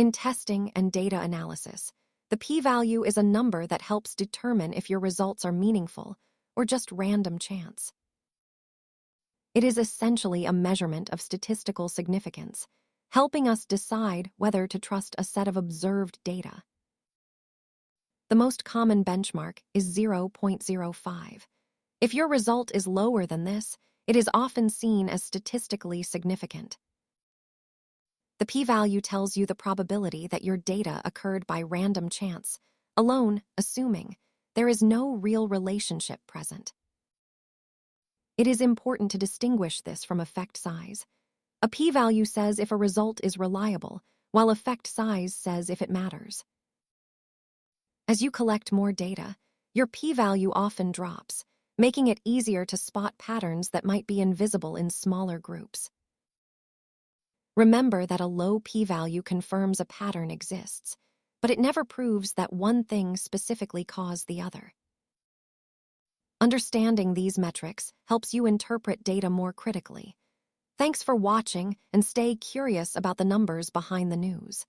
In testing and data analysis, the p-value is a number that helps determine if your results are meaningful or just random chance. It is essentially a measurement of statistical significance, helping us decide whether to trust a set of observed data. The most common benchmark is 0.05. If your result is lower than this, it is often seen as statistically significant. The p-value tells you the probability that your data occurred by random chance, alone assuming there is no real relationship present. It is important to distinguish this from effect size. A p-value says if a result is reliable, while effect size says if it matters. As you collect more data, your p-value often drops, making it easier to spot patterns that might be invisible in smaller groups. Remember that a low p-value confirms a pattern exists, but it never proves that one thing specifically caused the other. Understanding these metrics helps you interpret data more critically. Thanks for watching, and stay curious about the numbers behind the news.